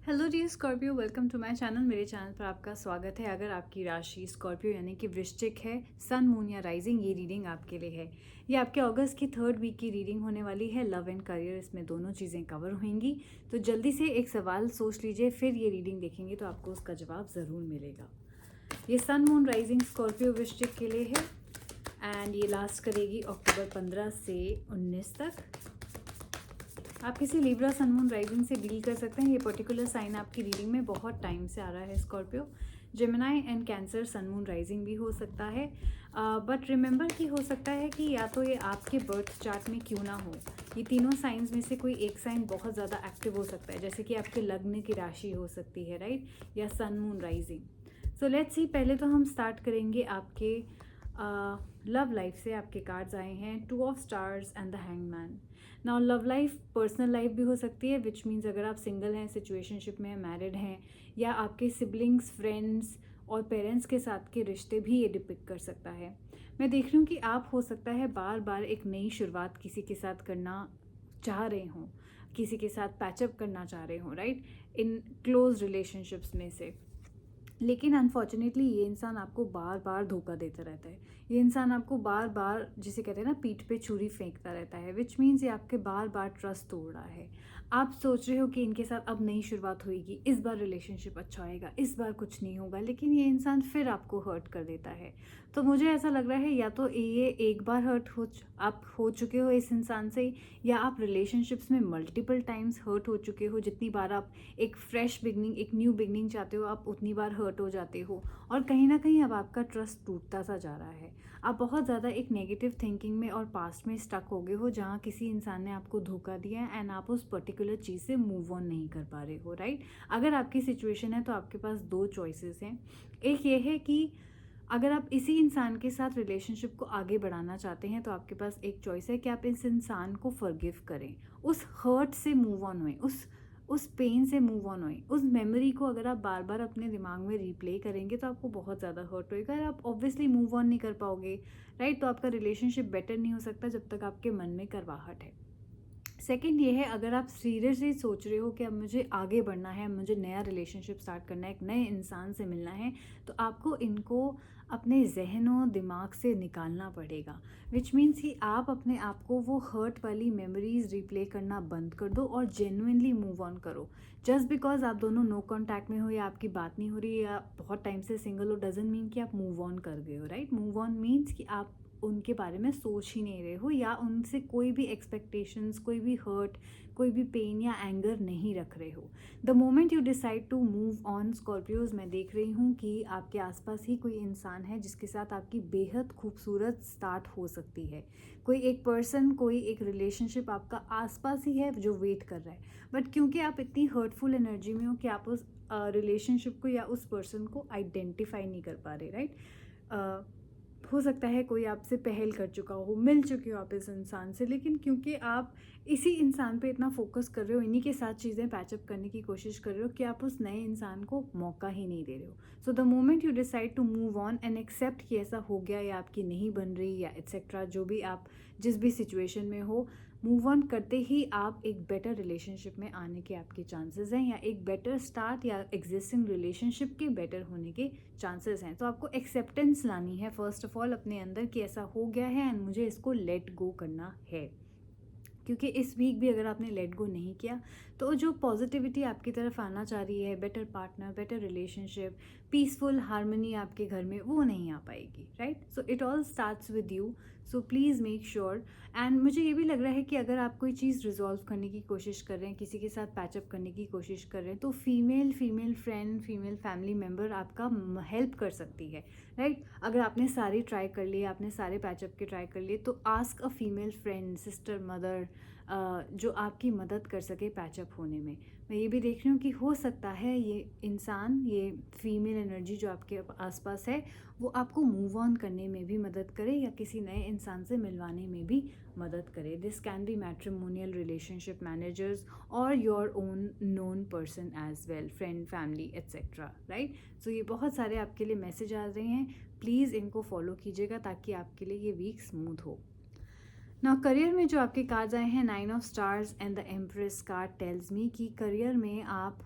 Hello dear Scorpio, welcome to my channel. मेरे channel पर आपका स्वागत है। अगर आपकी राशि स्कॉर्पियो यानी कि वृश्चिक है, सन, मून या राइजिंग, ये रीडिंग आपके लिए है। ये आपके अगस्त की 3rd वीक की रीडिंग होने वाली है। लव एंड करियर, इसमें दोनों चीज़ें कवर होंगी। तो जल्दी से एक सवाल सोच लीजिए, फिर ये रीडिंग देखेंगे तो आपको उसका जवाब ज़रूर मिलेगा। ये सन, मून, राइजिंग स्कॉर्पियो वृश्चिक के लिए है एंड ये लास्ट करेगी अक्टूबर 15 से 19 तक। आप किसी लिब्रा, सन, मून, राइजिंग से डील कर सकते हैं। ये पर्टिकुलर साइन आपकी रीडिंग में बहुत टाइम से आ रहा है Scorpio. Gemini and Cancer, sun, moon, rising भी हो सकता है। बट रिमेंबर कि हो सकता है कि या तो ये आपके बर्थ चार्ट में क्यों ना हो, ये तीनों साइंस में से कोई एक साइन बहुत ज़्यादा एक्टिव हो सकता है, जैसे कि आपके लग्न की राशि हो सकती है, राइट, या sun, moon, rising. So let's see, पहले तो हम स्टार्ट करेंगे आपके लव लाइफ से। आपके कार्ड्स आए हैं 2 of stars and the hangman. Now love life personal life भी हो सकती है, विच मीन्स अगर आप सिंगल हैं, सिचुएशनशिप में हैं, मैरिड हैं, या आपके सिबलिंग्स, फ्रेंड्स और पेरेंट्स के साथ के रिश्ते भी ये डिपिक्ट कर सकता है। मैं देख रही हूँ कि आप हो सकता है बार बार एक नई शुरुआत किसी के साथ करना चाह रहे हों, किसी के साथ पैचअप करना चाह रहे हों, राइट, इन क्लोज रिलेशनशिप्स में से। लेकिन अनफॉर्चुनेटली ये इंसान आपको बार बार धोखा देता रहता है। ये इंसान आपको बार बार, जिसे कहते हैं ना, पीठ पे छुरी फेंकता रहता है, विच मीन्स ये आपके बार बार ट्रस्ट तोड़ रहा है। आप सोच रहे हो कि इनके साथ अब नई शुरुआत होगी, इस बार रिलेशनशिप अच्छा होएगा, इस बार कुछ नहीं होगा, लेकिन ये इंसान फिर आपको हर्ट कर देता है। तो मुझे ऐसा लग रहा है या तो ये एक बार आप हो चुके हो इस इंसान से, या आप रिलेशनशिप्स में मल्टीपल टाइम्स हर्ट हो चुके हो। जितनी बार आप एक फ्रेश बिगनिंग, एक न्यू बिगनिंग चाहते हो, आप उतनी बार हर्ट हो जाते हो, और कहीं ना कहीं अब आपका ट्रस्ट टूटता सा जा रहा है। आप बहुत ज़्यादा एक नेगेटिव थिंकिंग में और पास्ट में स्टक हो गए हो, जहाँ किसी इंसान ने आपको धोखा दिया है एंड आप उस पर्टिकुलर चीज़ से मूव ऑन नहीं कर पा रहे हो, राइट। अगर आपकी सिचुएशन है तो आपके पास 2 चॉइसेस हैं। एक ये है कि अगर आप इसी इंसान के साथ रिलेशनशिप को आगे बढ़ाना चाहते हैं तो आपके पास एक चॉइस है कि आप इस इंसान को फॉरगिव करें, उस हर्ट से मूव ऑन हुए, उस पेन से मूव ऑन हुए। उस मेमोरी को अगर आप बार बार अपने दिमाग में रिप्ले करेंगे तो आपको बहुत ज़्यादा हर्ट होएगा और आप ऑब्वियसली मूव ऑन नहीं कर पाओगे, राइट। तो आपका रिलेशनशिप बेटर नहीं हो सकता जब तक आपके मन में करवाहट है। सेकंड ये है, अगर आप सीरियसली सोच रहे हो कि अब मुझे आगे बढ़ना है, मुझे नया रिलेशनशिप स्टार्ट करना है, एक नए इंसान से मिलना है, तो आपको इनको अपने जहनों दिमाग से निकालना पड़ेगा। विच मीन्स कि आप अपने आप को वो हर्ट वाली मेमोरीज रिप्ले करना बंद कर दो और जेन्युइनली मूव ऑन करो। जस्ट बिकॉज आप दोनों नो कॉन्टैक्ट में हो, या आपकी बात नहीं हो रही, या बहुत टाइम से सिंगल हो, डजेंट मीन कि आप मूव ऑन कर गए हो, राइट। मूव ऑन मीन्स कि आप उनके बारे में सोच ही नहीं रहे हो, या उनसे कोई भी एक्सपेक्टेशंस, कोई भी हर्ट, कोई भी पेन या एंगर नहीं रख रहे हो। The moment you decide to move on Scorpios, मैं देख रही हूँ कि आपके आसपास ही कोई इंसान है जिसके साथ आपकी बेहद खूबसूरत स्टार्ट हो सकती है। कोई एक पर्सन, कोई एक रिलेशनशिप आपका आसपास ही है जो वेट कर रहा है। बट क्योंकि आप इतनी हर्टफुल एनर्जी में हो कि आप उस रिलेशनशिप को या उस पर्सन को आइडेंटिफाई नहीं कर पा रहे, राइट। हो सकता है कोई आपसे पहल कर चुका हो, मिल चुके हो आप इस इंसान से, लेकिन क्योंकि आप इसी इंसान पे इतना फोकस कर रहे हो, इन्हीं के साथ चीज़ें पैचअप करने की कोशिश कर रहे हो, कि आप उस नए इंसान को मौका ही नहीं दे रहे हो। So the moment you decide to move on and accept कि ऐसा हो गया, या आपकी नहीं बन रही, या एट्सेट्रा, जो भी आप जिस भी सिचुएशन में हो, मूव ऑन करते ही आप एक बेटर रिलेशनशिप में आने के आपके चांसेस हैं, या एक बेटर स्टार्ट या एग्जिस्टिंग रिलेशनशिप के बेटर होने के चांसेस हैं। तो आपको एक्सेप्टेंस लानी है फर्स्ट ऑफ ऑल अपने अंदर कि ऐसा हो गया है एंड मुझे इसको लेट गो करना है। क्योंकि इस वीक भी अगर आपने लेट गो नहीं किया तो जो पॉजिटिविटी आपकी तरफ आना चाह रही है, better partner, better relationship, peaceful harmony आपके घर में, वो नहीं आ पाएगी, right. So it all starts with you. So please make sure. And मुझे ये भी लग रहा है कि अगर आप कोई चीज़ रिजॉल्व करने की कोशिश कर रहे हैं, किसी के साथ पैचअप करने की कोशिश कर रहे हैं, तो female friend, female family member आपका हेल्प कर सकती है, राइट। अगर आपने सारे ट्राई कर लिए, आपने सारे पैचअप के ट्राई कर लिए, तो ask a female friend, sister, mother, जो आपकी मदद कर सके पैचअप होने में। मैं ये भी देख रही हूँ कि हो सकता है ये इंसान, ये फीमेल एनर्जी जो आपके आसपास है, वो आपको मूव ऑन करने में भी मदद करे, या किसी नए इंसान से मिलवाने में भी मदद करे। This can be matrimonial, relationship managers, और your own known person as well, friend, family, etcetera, right. So ये बहुत सारे आपके लिए मैसेज आ रहे हैं, प्लीज़ इनको फॉलो कीजिएगा ताकि आपके लिए ये वीक स्मूथ हो। ना करियर में जो आपके कार्ड्स आए हैं, 9 of stars and the empress card tells me कि करियर में आप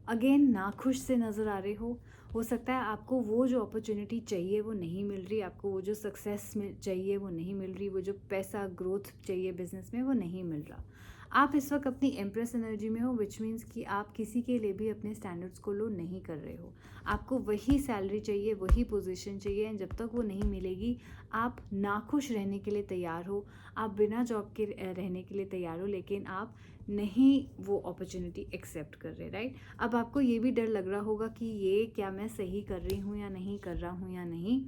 अगेन नाखुश से नज़र आ रहे हो सकता है आपको वो जो अपॉर्चुनिटी चाहिए वो नहीं मिल रही, आपको वो जो सक्सेस चाहिए वो नहीं मिल रही, वो जो पैसा ग्रोथ चाहिए बिजनेस में वो नहीं मिल रहा। आप इस वक्त अपनी एम्प्रेस एनर्जी में हो, विच मीन्स कि आप किसी के लिए भी अपने स्टैंडर्ड्स को लो नहीं कर रहे हो। आपको वही सैलरी चाहिए, वही पोजीशन चाहिए, एंड जब तक वो नहीं मिलेगी आप नाखुश रहने के लिए तैयार हो, आप बिना जॉब के रहने के लिए तैयार हो, लेकिन आप नहीं वो अपॉर्चुनिटी एक्सेप्ट कर रहे, राइट। अब आपको ये भी डर लग रहा होगा कि ये क्या मैं सही कर रही हूँ या नहीं कर रहा हूँ या नहीं,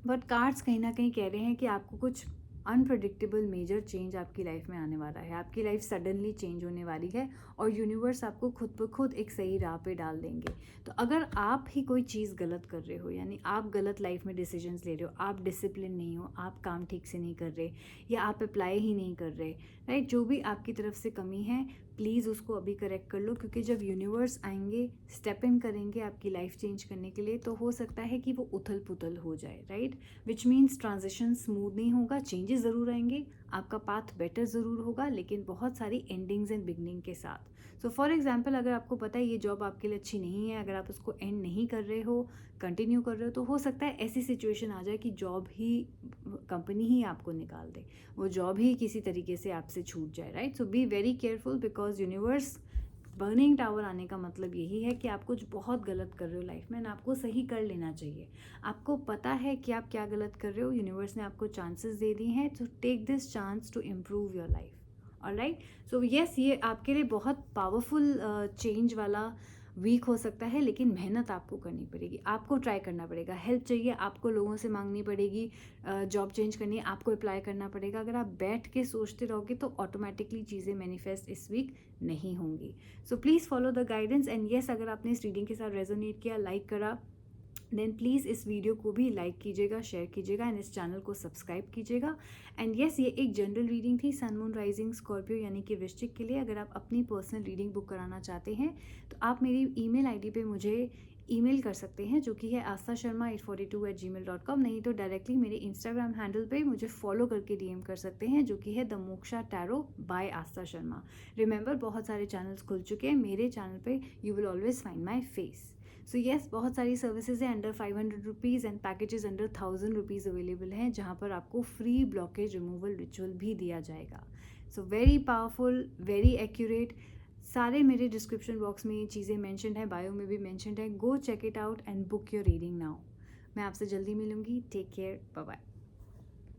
बट कार्ड्स कहीं ना कहीं कह रहे हैं कि आपको कुछ अनप्रडिक्टेबल मेजर चेंज आपकी लाइफ में आने वाला है, आपकी लाइफ सडनली चेंज होने वाली है और यूनिवर्स आपको खुद ब खुद एक सही राह पे डाल देंगे। तो अगर आप ही कोई चीज़ गलत कर रहे हो, यानी आप गलत लाइफ में डिसीजंस ले रहे हो, आप डिसिप्लिन नहीं हो, आप काम ठीक से नहीं कर रहे या आप अप्लाई ही नहीं कर रहे, राइट, जो भी आपकी तरफ से कमी है प्लीज़ उसको अभी करेक्ट कर लो, क्योंकि जब यूनिवर्स आएंगे, स्टेप इन करेंगे आपकी लाइफ चेंज करने के लिए, तो हो सकता है कि वो उथल पुथल हो जाए, right, which means transition smooth नहीं होगा, चेंजेस ज़रूर आएंगे, आपका पाथ बेटर ज़रूर होगा, लेकिन बहुत सारी एंडिंग्स एंड बिगनिंग के साथ। सो फॉर एग्जाम्पल, अगर आपको पता है ये जॉब आपके लिए अच्छी नहीं है, अगर आप उसको एंड नहीं कर रहे हो, कंटिन्यू कर रहे हो, तो हो सकता है ऐसी सिचुएशन आ जाए कि जॉब ही, कंपनी ही आपको निकाल दे, वो जॉब ही किसी तरीके से आपसे छूट जाए, right. So be very careful, because universe, burning tower आने का मतलब यही है कि आप कुछ बहुत गलत कर रहे हो लाइफ में, ना आपको सही कर लेना चाहिए। आपको पता है कि आप क्या गलत कर रहे हो, यूनिवर्स ने आपको चांसेस दे दी हैं, तो take this chance to improve your life. Alright, so yes, ये आपके लिए बहुत पावरफुल चेंज वाला वीक हो सकता है, लेकिन मेहनत आपको करनी पड़ेगी, आपको ट्राई करना पड़ेगा, हेल्प चाहिए आपको लोगों से मांगनी पड़ेगी, जॉब चेंज करनी है आपको अप्लाई करना पड़ेगा। अगर आप बैठ के सोचते रहोगे तो ऑटोमेटिकली चीज़ें मैनिफेस्ट इस वीक नहीं होंगी। So please follow the guidance, and yes, अगर आपने इस रीडिंग के साथ रेजोनेट किया, लाइक करा, देन प्लीज़ इस वीडियो को भी लाइक कीजिएगा, शेयर कीजिएगा, एंड इस चैनल को सब्सक्राइब कीजिएगा। एंड येस, ये एक जनरल रीडिंग थी सन मून राइजिंग स्कॉर्पियो यानी कि वृश्चिक के लिए। अगर आप अपनी पर्सनल रीडिंग बुक कराना चाहते हैं तो आप मेरी ईमेल आईडी पे मुझे ईमेल कर सकते हैं, जो कि है aastasharma842@gmail.com। नहीं तो डायरेक्टली मेरे इंस्टाग्राम हैंडल पे मुझे फॉलो करके डीएम कर सकते हैं, जो कि है the Moksha tarot by Astha Sharma. Remember, बहुत सारे चैनल्स खुल चुके हैं, मेरे चैनल पे you will always find my face. So yes, बहुत सारी सर्विसेज हैं under 500 rupees and packages under 1000 rupees available हैं, जहाँ पर आपको फ्री ब्लॉकेज रिमूवल रिचुअल भी दिया जाएगा। So very powerful, very accurate, सारे मेरे डिस्क्रिप्शन बॉक्स में ये चीज़ें मैंशनड है, बायो में भी मैंशनड है, go check it out and book your reading now. मैं आपसे जल्दी मिलूंगी, टेक केयर, बाय बाय।